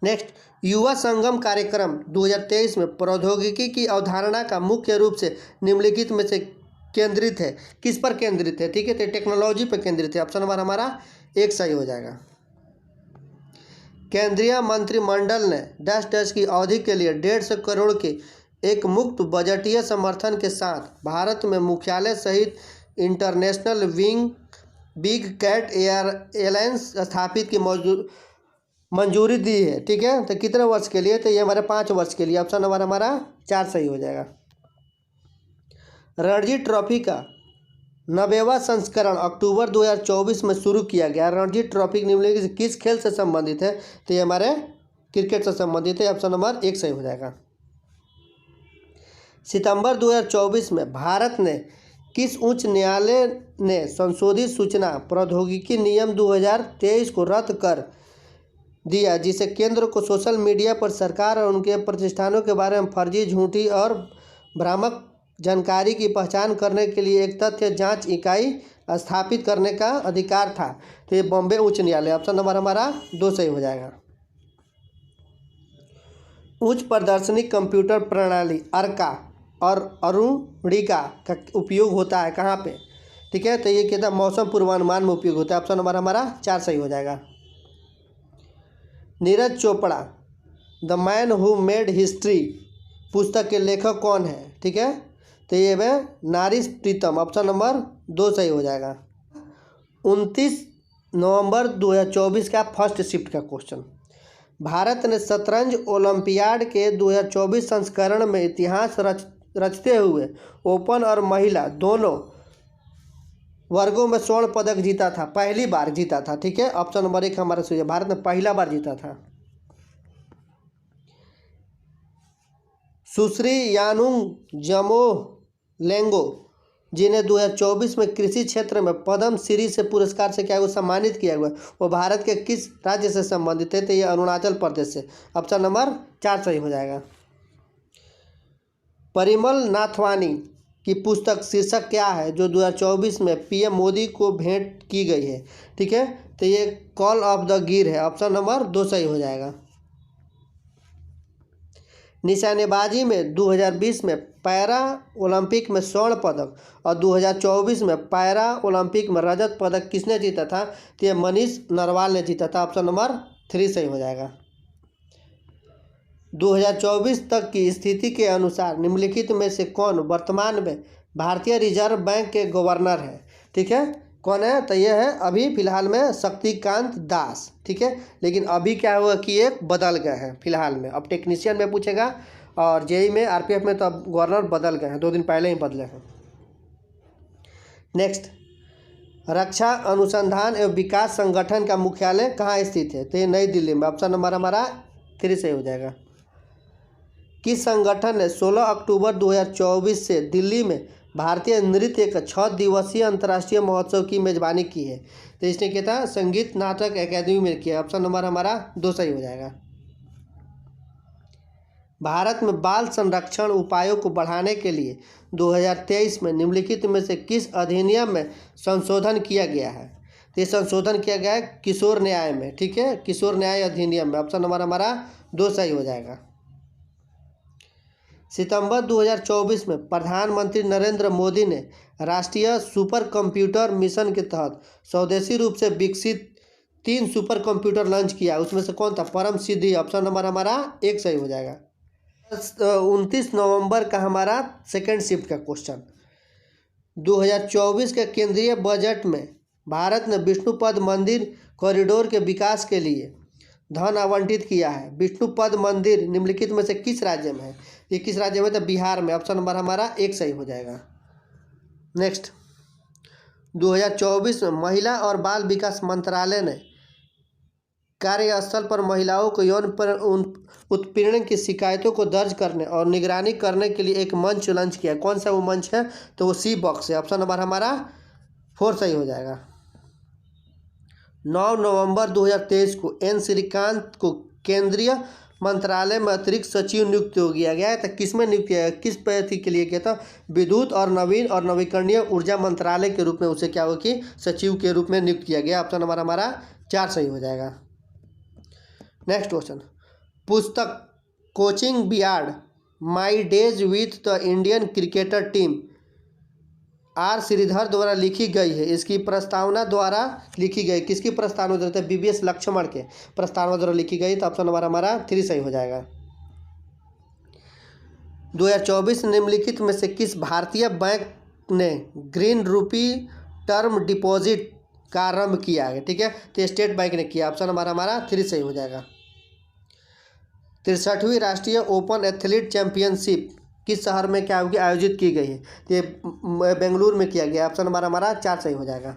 नेक्स्ट, युवा संगम कार्यक्रम 2023 में प्रौद्योगिकी की अवधारणा का मुख्य रूप से निम्नलिखित में से केंद्रित है। किस पर केंद्रित है? ठीक है, तो टेक्नोलॉजी पर केंद्रित है। ऑप्शन नंबर हमारा 1 सही हो जाएगा। केंद्रीय मंत्रिमंडल ने डैश की अवधि के लिए 150 करोड़ के एक मुक्त बजटीय समर्थन के साथ भारत में मुख्यालय सहित इंटरनेशनल बिग कैट एयरलाइंस स्थापित की मंजूरी दी है। ठीक है, तो कितने वर्ष के लिए? तो ये हमारे 5 वर्ष के लिए। ऑप्शन नंबर हमारा 4 सही हो जाएगा। रणजी ट्रॉफी का 90वां संस्करण अक्टूबर 2024 में शुरू किया गया। रणजी ट्रॉफी निम्नलिखित किस खेल से संबंधित है? तो ये हमारे क्रिकेट से संबंधित है। ऑप्शन नंबर 1 सही हो जाएगा। सितंबर 2024 में भारत ने किस उच्च न्यायालय ने संशोधित सूचना प्रौद्योगिकी नियम 2023 को रद्द कर दिया, जिसे केंद्र को सोशल मीडिया पर सरकार और उनके प्रतिष्ठानों के बारे में फर्जी, झूठी और भ्रामक जानकारी की पहचान करने के लिए एक तथ्य जांच इकाई स्थापित करने का अधिकार था? तो ये बॉम्बे उच्च न्यायालय। ऑप्शन नंबर हमारा 2 सही हो जाएगा। उच्च प्रदर्शनी कंप्यूटर प्रणाली अर्का और अरुणिका का उपयोग होता है कहाँ पे? ठीक है, तो ये कहता है मौसम पूर्वानुमान में उपयोग होता है। ऑप्शन नंबर हमारा 4 सही हो जाएगा। Neeraj Chopra the man who made history पुस्तक के लेखक कौन है? ठीक है, तो ये है नारी प्रीतम। ऑप्शन नंबर 2 सही हो जाएगा। 29 नवंबर 2024 का फर्स्ट शिफ्ट का क्वेश्चन। भारत ने शतरंज ओलंपियाड के 2024 संस्करण में इतिहास रचते हुए ओपन और महिला दोनों वर्गों में स्वर्ण पदक जीता था, पहली बार जीता था। ठीक है, ऑप्शन नंबर 1 हमारा सही है। भारत ने पहला बार जीता था। सुश्री यानुंग जमोह जिन्हें 2024 में कृषि क्षेत्र में पद्म श्री से पुरस्कार से क्या हुआ, सम्मानित किया हुआ, वो भारत के किस राज्य से संबंधित है? तो ये अरुणाचल प्रदेश से। ऑप्शन नंबर 4 सही हो जाएगा। परिमल नाथवानी की पुस्तक शीर्षक क्या है जो 2024 में पीएम मोदी को भेंट की गई है? ठीक है, तो ये कॉल ऑफ द गिर है। ऑप्शन नंबर 2 सही हो जाएगा। निशानेबाजी में 2020 में पैरा ओलंपिक में स्वर्ण पदक और 2024 में पैरा ओलंपिक में रजत पदक किसने जीता था? तो ये मनीष नरवाल ने जीता था। ऑप्शन नंबर 3 सही हो जाएगा। 2024 तक की स्थिति के अनुसार निम्नलिखित में से कौन वर्तमान में भारतीय रिजर्व बैंक के गवर्नर है? ठीक है, कौन है? तो ये है अभी फिलहाल में शक्तिकांत दास। ठीक है, लेकिन अभी क्या हुआ कि एक बदल गए हैं फिलहाल में। अब टेक्नीशियन में पूछेगा और जेई में, आरपीएफ में तो अब गवर्नर बदल गए हैं, 2 दिन पहले ही बदले हैं। नेक्स्ट, रक्षा अनुसंधान एवं विकास संगठन का मुख्यालय कहाँ स्थित है? तो ये नई दिल्ली में। ऑप्शन नंबर हमारा 3 सही हो जाएगा। किस संगठन ने 16 अक्टूबर 2024 से दिल्ली में भारतीय नृत्य का 6 दिवसीय अंतर्राष्ट्रीय महोत्सव की मेजबानी की है? तो इसने क्या था, संगीत नाटक अकादमी में किया। ऑप्शन नंबर हमारा 2 सही हो जाएगा। भारत में बाल संरक्षण उपायों को बढ़ाने के लिए 2023 में निम्नलिखित में से किस अधिनियम में संशोधन किया गया है? तो ये संशोधन किया गया है किशोर न्याय में। ठीक है, किशोर न्याय अधिनियम में। ऑप्शन नंबर हमारा 2 सही हो जाएगा। सितंबर 2024 में प्रधानमंत्री नरेंद्र मोदी ने राष्ट्रीय सुपर कंप्यूटर मिशन के तहत स्वदेशी रूप से विकसित 3 सुपर कंप्यूटर लॉन्च किया। उसमें से कौन था? परम सिद्धि। ऑप्शन नंबर हमारा 1 सही हो जाएगा। 29 नवंबर का हमारा सेकेंड शिफ्ट का क्वेश्चन। 2024 के केंद्रीय बजट में भारत ने विष्णुपद मंदिर कॉरिडोर के विकास के लिए धन आवंटित किया है। विष्णुपद मंदिर निम्नलिखित में से किस राज्य में है? ये किस राज्य में? तो बिहार में। ऑप्शन नंबर हमारा 1 सही हो जाएगा। नेक्स्ट, 2024 में महिला और बाल विकास मंत्रालय ने कार्यस्थल पर महिलाओं को यौन उत्पीड़न की शिकायतों को दर्ज करने और निगरानी करने के लिए एक मंच लॉन्च किया। कौन सा वो मंच है? तो वो सी बॉक्स है। ऑप्शन नंबर हमारा 4 सही हो जाएगा। 9 नवंबर 2023 को एन श्रीकांत को केंद्रीय मंत्रालय में अतिरिक्त सचिव नियुक्त हो गया गया है। तो किस में नियुक्त किया गया, किस पद के लिए किया था? विद्युत और नवीन और नवीकरणीय ऊर्जा मंत्रालय के रूप में उसे क्या होगा कि सचिव के रूप में नियुक्त किया गया। ऑप्शन नंबर हमारा 4 सही हो जाएगा। नेक्स्ट क्वेश्चन, पुस्तक coaching beyond my days with the Indian cricketer team R Sridhar द्वारा लिखी गई है। इसकी प्रस्तावना द्वारा लिखी गई, किसकी प्रस्तावना द्वारा? बीवीएस लक्ष्मण के प्रस्तावना द्वारा लिखी गई। तो ऑप्शन नंबर हमारा 3 सही हो जाएगा। 2024 निम्नलिखित में से किस भारतीय बैंक ने ग्रीन रूपी टर्म डिपॉजिट का आरंभ किया है? ठीक है, तो स्टेट बैंक ने किया। ऑप्शन नंबर हमारा 3 सही हो जाएगा। 63वीं राष्ट्रीय ओपन एथलीट चैंपियनशिप किस शहर में क्या होगी आयोजित की गई है? तो ये बेंगलुरु में किया गया। ऑप्शन नंबर हमारा 4 सही हो जाएगा।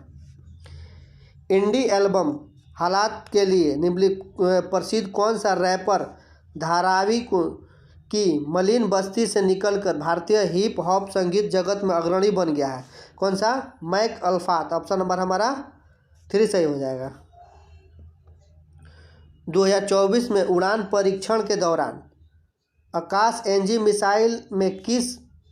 इंडी एल्बम हालात के लिए निम्नलिखित प्रसिद्ध कौन सा रैपर धारावी की मलिन बस्ती से निकलकर भारतीय हिप हॉप संगीत जगत में अग्रणी बन गया है? कौन सा? मैक अल्फात। ऑप्शन नंबर हमारा 3 सही हो जाएगा। 2024 में उड़ान परीक्षण के दौरान आकाश एनजी मिसाइल में किस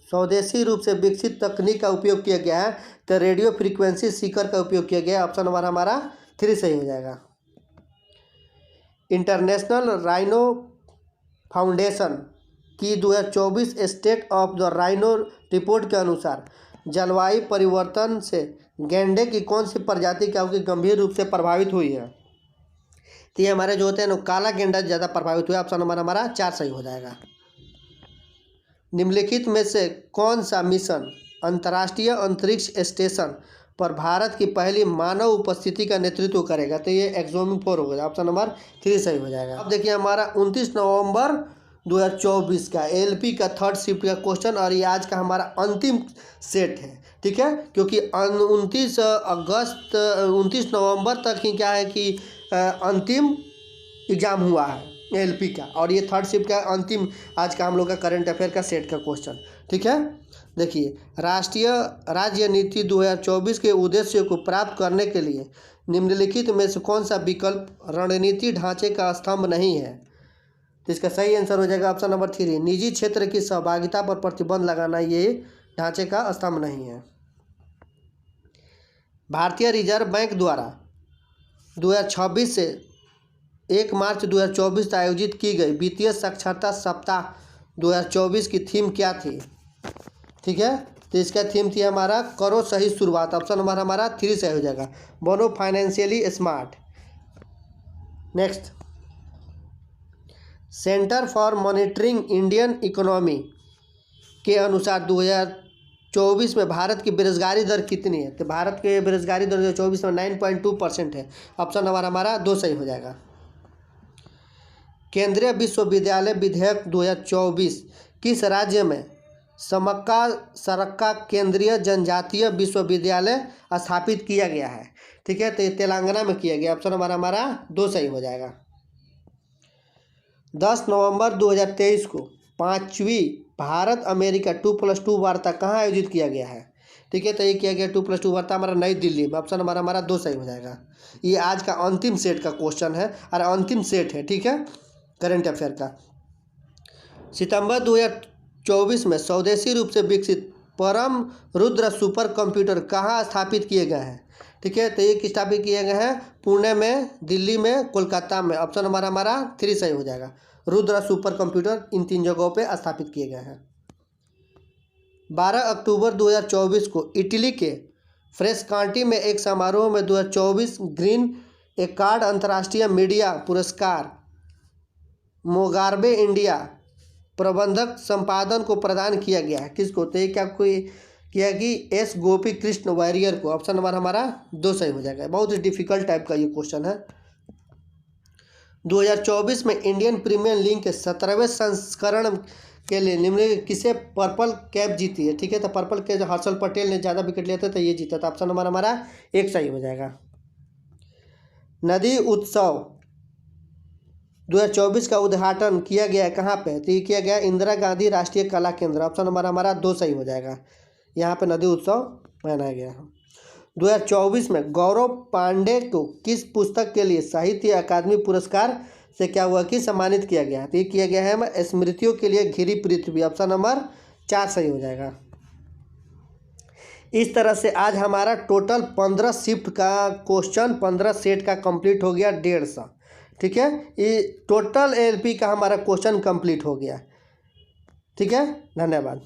स्वदेशी रूप से विकसित तकनीक का उपयोग किया गया है? तो रेडियो फ्रीक्वेंसी सीकर का उपयोग किया गया है। ऑप्शन नंबर हमारा 3 सही हो जाएगा। इंटरनेशनल राइनो फाउंडेशन की 2024 state of the rhino report के अनुसार जलवायु परिवर्तन से गैंडे की कौन सी प्रजाति क्या होगी गंभीर रूप से प्रभावित हुई है? तो ये हमारे जो होते हैं ना काला गेंडा ज़्यादा प्रभावित हुआ। ऑप्शन नंबर हमारा 4 सही हो जाएगा। निम्नलिखित में से कौन सा मिशन अंतर्राष्ट्रीय अंतरिक्ष स्टेशन पर भारत की पहली मानव उपस्थिति का नेतृत्व करेगा? तो ये एक्सोमी-4 होगा। ऑप्शन नंबर 3 सही हो जाएगा। अब देखिए हमारा 29 नवंबर 2024 का एलपी का 3rd शिफ्ट का क्वेश्चन और ये आज का हमारा अंतिम सेट है। ठीक है, क्योंकि 29 नवंबर तक ही क्या है कि अंतिम एग्ज़ाम हुआ है एलपी का, और ये 3rd शिफ्ट का अंतिम आज का हम लोग का करंट अफेयर का सेट का क्वेश्चन। ठीक है, देखिए राष्ट्रीय राज्य नीति 2024 के उद्देश्य को प्राप्त करने के लिए निम्नलिखित में से कौन सा विकल्प रणनीति ढांचे का स्तंभ नहीं है? तो इसका सही आंसर हो जाएगा ऑप्शन नंबर 3, निजी क्षेत्र की सहभागिता पर प्रतिबंध लगाना ये ढांचे का स्तंभ नहीं है। भारतीय रिजर्व बैंक द्वारा 2026 से 1 मार्च 2024 तक आयोजित की गई वित्तीय साक्षरता सप्ताह 2024 की थीम क्या थी? ठीक है, तो इसका थीम थी हमारा करो सही शुरुआत। ऑप्शन नंबर हमारा 3 सही हो जाएगा। बनो financially smart. Next, centre for monitoring Indian economy के अनुसार 2024 में भारत की बेरोजगारी दर कितनी है? तो भारत के बेरोजगारी दर 2024 में 9.2% है। ऑप्शन नंबर हमारा 2 सही हो जाएगा। केंद्रीय विश्वविद्यालय विधेयक 2024 किस राज्य में सरक्का केंद्रीय जनजातीय विश्वविद्यालय स्थापित किया गया है? ठीक है, तो ये तेलंगाना में किया गया। ऑप्शन नंबर हमारा 2 सही हो जाएगा। 10 नवंबर 2023 को 5वीं भारत अमेरिका 2+2 वार्ता कहाँ आयोजित किया गया है? ठीक है, तो ये किया गया 2+2 वार्ता हमारा नई दिल्ली में। ऑप्शन नंबर हमारा 2 सही हो जाएगा। ये आज का अंतिम सेट का क्वेश्चन है और अंतिम सेट है। ठीक है, करंट अफेयर का। सितंबर 2024 में स्वदेशी रूप से विकसित परम रुद्र सुपर कंप्यूटर कहाँ स्थापित किए गए हैं? ठीक है, तो ये स्थापित किए गए हैं पुणे में, दिल्ली में, कोलकाता में। ऑप्शन नंबर हमारा 3 सही हो जाएगा। रुद्र सुपर कंप्यूटर इन 3 जगहों पे स्थापित किए गए हैं। 12 अक्टूबर 2024 को इटली के फ्रेस्कांटी में एक समारोह में 2024 ग्रीन एकार्ड अंतर्राष्ट्रीय मीडिया पुरस्कार मोगार्बे इंडिया प्रबंधक संपादन को प्रदान किया गया है। किसको? तो ये क्या कोई किया कि एस गोपी कृष्ण वारियर को। ऑप्शन नंबर हमारा 2 सही हो जाएगा। बहुत ही डिफिकल्ट टाइप का ये क्वेश्चन है। 2024 में इंडियन प्रीमियर लीग के 17वें संस्करण के लिए निम्नलिखित किसे पर्पल कैप जीती है? ठीक है, तो पर्पल कैप हर्षल पटेल ने ज़्यादा विकेट लिया था तो ये जीता था। ऑप्शन नंबर हमारा 1 सही हो जाएगा। नदी उत्सव 2024 का उद्घाटन किया गया है कहाँ पे? तो ये किया गया इंदिरा गांधी राष्ट्रीय कला केंद्र। ऑप्शन नंबर हमारा 2 सही हो जाएगा। यहाँ पे नदी उत्सव मनाया गया है। 2024 में गौरव पांडे को किस पुस्तक के लिए साहित्य अकादमी पुरस्कार से क्या हुआ कि सम्मानित किया गया? तो ये किया गया है स्मृतियों के लिए घिरी पृथ्वी। ऑप्शन नंबर 4 सही हो जाएगा। इस तरह से आज हमारा टोटल 15 शिफ्ट का क्वेश्चन 15 सेट का कंप्लीट हो गया 150। ठीक है, ये टोटल एलपी का हमारा क्वेश्चन कंप्लीट हो गया। ठीक है, धन्यवाद।